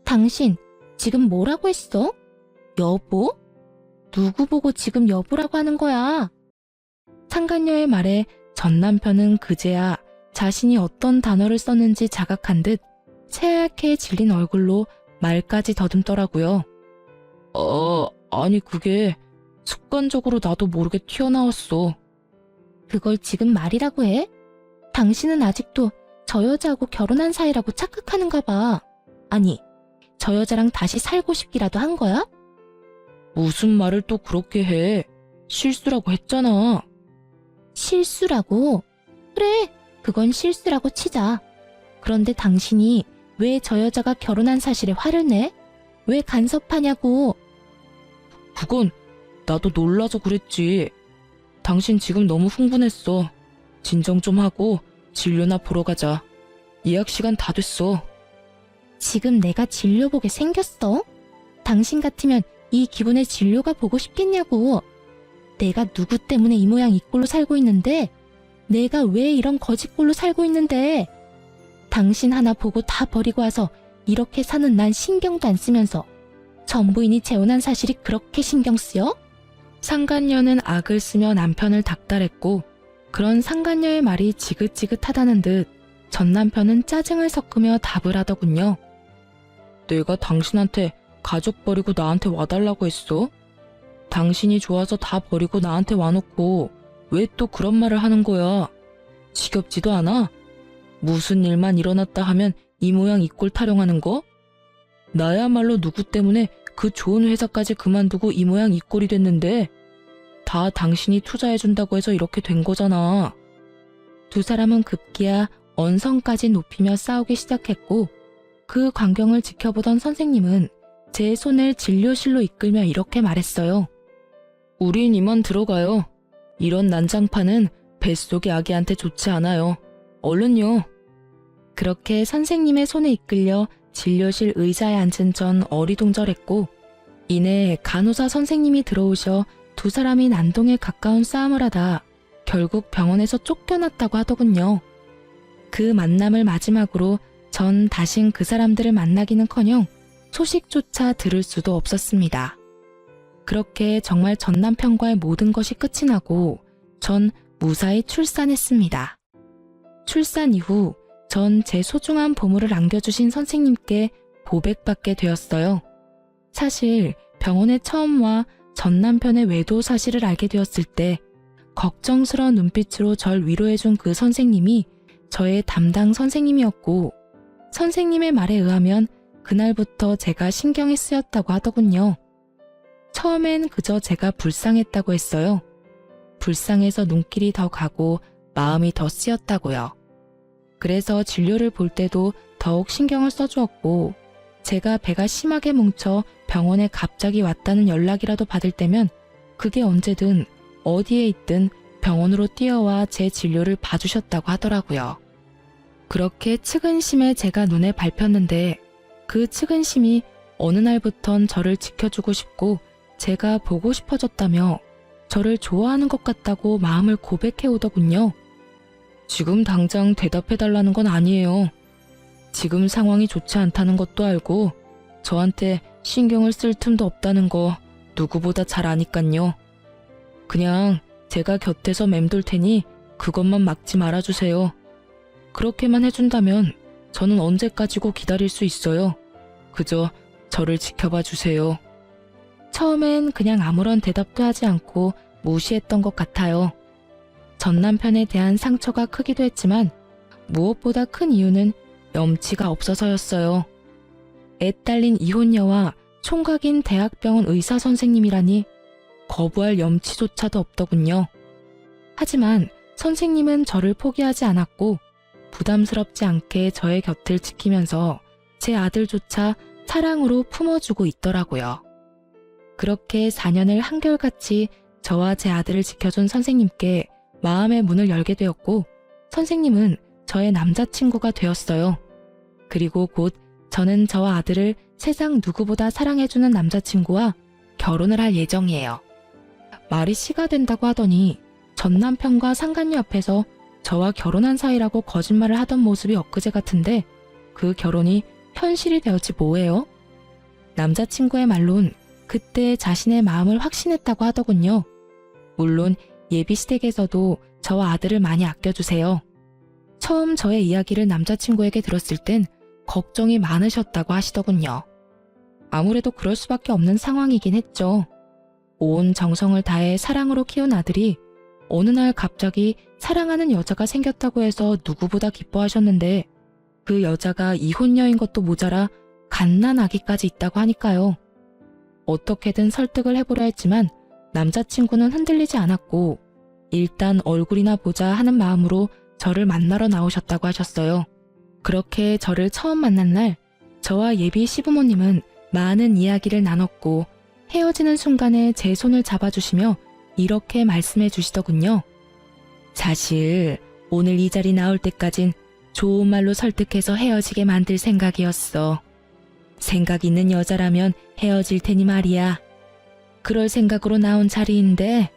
당신 지금 뭐라고 했어? 여보? 누구 보고 지금 여보라고 하는 거야? 상간녀의 말에 전 남편은 그제야 자신이 어떤 단어를 썼는지 자각한 듯 새하얗게 질린 얼굴로 말까지 더듬더라고요. 아니 그게 습관적으로 나도 모르게 튀어나왔어. 그걸 지금 말이라고 해? 당신은 아직도 저 여자하고 결혼한 사이라고 착각하는가 봐. 아니, 저 여자랑 다시 살고 싶기라도 한 거야? 무슨 말을 또 그렇게 해. 실수라고 했잖아. 실수라고? 그래, 그건 실수라고 치자. 그런데 당신이 왜 저 여자가 결혼한 사실에 화를 내? 왜 간섭하냐고. 그건 나도 놀라서 그랬지. 당신 지금 너무 흥분했어. 진정 좀 하고 진료나 보러 가자. 예약 시간 다 됐어. 지금 내가 진료 보게 생겼어? 당신 같으면 이 기분에 진료가 보고 싶겠냐고. 내가 누구 때문에 이 모양 이 꼴로 살고 있는데, 내가 왜 이런 거짓꼴로 살고 있는데, 당신 하나 보고 다 버리고 와서 이렇게 사는 난 신경도 안 쓰면서 전부인이 재혼한 사실이 그렇게 신경 쓰여? 상간녀는 악을 쓰며 남편을 닥달했고 그런 상간녀의 말이 지긋지긋하다는 듯 전 남편은 짜증을 섞으며 답을 하더군요. 내가 당신한테 가족 버리고 나한테 와달라고 했어? 당신이 좋아서 다 버리고 나한테 와놓고 왜 또 그런 말을 하는 거야? 지겹지도 않아? 무슨 일만 일어났다 하면 이 모양 이 꼴 타령하는 거? 나야말로 누구 때문에 그 좋은 회사까지 그만두고 이 모양 이 꼴이 됐는데 다 당신이 투자해준다고 해서 이렇게 된 거잖아. 두 사람은 급기야 언성까지 높이며 싸우기 시작했고 그 광경을 지켜보던 선생님은 제 손을 진료실로 이끌며 이렇게 말했어요. 우린 이만 들어가요. 이런 난장판은 뱃속의 아기한테 좋지 않아요. 얼른요. 그렇게 선생님의 손에 이끌려 진료실 의자에 앉은 전 어리둥절했고 이내 간호사 선생님이 들어오셔 두 사람이 난동에 가까운 싸움을 하다 결국 병원에서 쫓겨났다고 하더군요. 그 만남을 마지막으로 전 다신 그 사람들을 만나기는커녕 소식조차 들을 수도 없었습니다. 그렇게 정말 전 남편과의 모든 것이 끝이 나고 전 무사히 출산했습니다. 출산 이후 전 제 소중한 보물을 안겨주신 선생님께 보백받게 되었어요. 사실 병원에 처음 와 전 남편의 외도 사실을 알게 되었을 때 걱정스러운 눈빛으로 절 위로해준 그 선생님이 저의 담당 선생님이었고 선생님의 말에 의하면 그날부터 제가 신경이 쓰였다고 하더군요. 처음엔 그저 제가 불쌍했다고 했어요. 불쌍해서 눈길이 더 가고 마음이 더 쓰였다고요. 그래서 진료를 볼 때도 더욱 신경을 써주었고 제가 배가 심하게 뭉쳐 병원에 갑자기 왔다는 연락이라도 받을 때면 그게 언제든 어디에 있든 병원으로 뛰어와 제 진료를 봐주셨다고 하더라고요. 그렇게 측은심에 제가 눈에 밟혔는데 그 측은심이 어느 날부턴 저를 지켜주고 싶고 제가 보고 싶어졌다며 저를 좋아하는 것 같다고 마음을 고백해 오더군요. 지금 당장 대답해달라는 건 아니에요. 지금 상황이 좋지 않다는 것도 알고 저한테 신경을 쓸 틈도 없다는 거 누구보다 잘 아니깐요. 그냥 제가 곁에서 맴돌 테니 그것만 막지 말아주세요. 그렇게만 해준다면 저는 언제까지고 기다릴 수 있어요. 그저 저를 지켜봐 주세요. 처음엔 그냥 아무런 대답도 하지 않고 무시했던 것 같아요. 전 남편에 대한 상처가 크기도 했지만 무엇보다 큰 이유는 염치가 없어서였어요. 애 딸린 이혼녀와 총각인 대학병원 의사 선생님이라니 거부할 염치조차도 없더군요. 하지만 선생님은 저를 포기하지 않았고 부담스럽지 않게 저의 곁을 지키면서 제 아들조차 사랑으로 품어주고 있더라고요. 그렇게 4년을 한결같이 저와 제 아들을 지켜준 선생님께 마음의 문을 열게 되었고 선생님은 저의 남자친구가 되었어요. 그리고 곧 저는 저와 아들을 세상 누구보다 사랑해주는 남자친구와 결혼을 할 예정이에요. 말이 씨가 된다고 하더니 전 남편과 상간녀 앞에서 저와 결혼한 사이라고 거짓말을 하던 모습이 엊그제 같은데 그 결혼이 현실이 되었지 뭐예요? 남자친구의 말론 그때 자신의 마음을 확신했다고 하더군요. 물론 예비 시댁에서도 저와 아들을 많이 아껴주세요. 처음 저의 이야기를 남자친구에게 들었을 땐 걱정이 많으셨다고 하시더군요. 아무래도 그럴 수밖에 없는 상황이긴 했죠. 온 정성을 다해 사랑으로 키운 아들이 어느 날 갑자기 사랑하는 여자가 생겼다고 해서 누구보다 기뻐하셨는데 그 여자가 이혼녀인 것도 모자라 갓난아기까지 있다고 하니까요. 어떻게든 설득을 해보려 했지만 남자친구는 흔들리지 않았고 일단 얼굴이나 보자 하는 마음으로 저를 만나러 나오셨다고 하셨어요. 그렇게 저를 처음 만난 날 저와 예비 시부모님은 많은 이야기를 나눴고 헤어지는 순간에 제 손을 잡아주시며 이렇게 말씀해 주시더군요. 사실 오늘 이 자리 나올 때까진 좋은 말로 설득해서 헤어지게 만들 생각이었어. 생각 있는 여자라면 헤어질 테니 말이야. 그럴 생각으로 나온 자리인데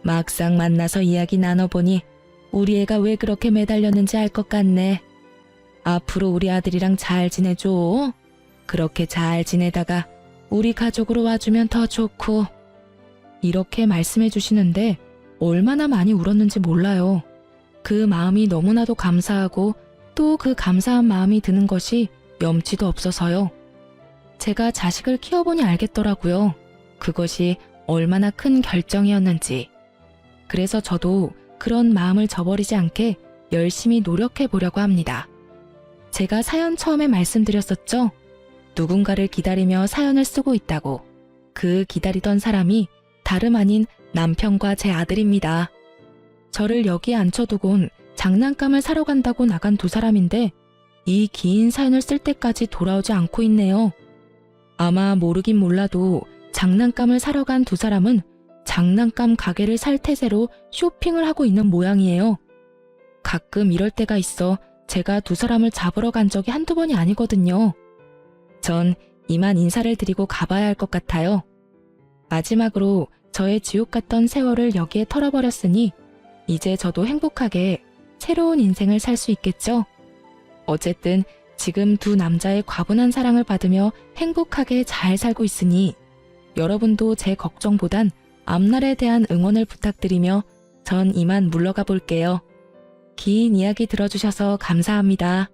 막상 만나서 이야기 나눠보니 우리 애가 왜 그렇게 매달렸는지 알 것 같네. 앞으로 우리 아들이랑 잘 지내줘. 그렇게 잘 지내다가 우리 가족으로 와주면 더 좋고. 이렇게 말씀해 주시는데 얼마나 많이 울었는지 몰라요. 그 마음이 너무나도 감사하고 또 그 감사한 마음이 드는 것이 염치도 없어서요. 제가 자식을 키워보니 알겠더라고요. 그것이 얼마나 큰 결정이었는지. 그래서 저도 그런 마음을 저버리지 않게 열심히 노력해 보려고 합니다. 제가 사연 처음에 말씀드렸었죠? 누군가를 기다리며 사연을 쓰고 있다고. 그 기다리던 사람이 다름 아닌 남편과 제 아들입니다. 저를 여기에 앉혀두곤 장난감을 사러 간다고 나간 두 사람인데 이 긴 사연을 쓸 때까지 돌아오지 않고 있네요. 아마 모르긴 몰라도 장난감을 사러 간 두 사람은 장난감 가게를 살 태세로 쇼핑을 하고 있는 모양이에요. 가끔 이럴 때가 있어 제가 두 사람을 잡으러 간 적이 한두 번이 아니거든요. 전 이만 인사를 드리고 가봐야 할 것 같아요. 마지막으로 저의 지옥 같던 세월을 여기에 털어버렸으니 이제 저도 행복하게 새로운 인생을 살 수 있겠죠? 어쨌든 지금 두 남자의 과분한 사랑을 받으며 행복하게 잘 살고 있으니 여러분도 제 걱정보단 앞날에 대한 응원을 부탁드리며 전 이만 물러가 볼게요. 긴 이야기 들어주셔서 감사합니다.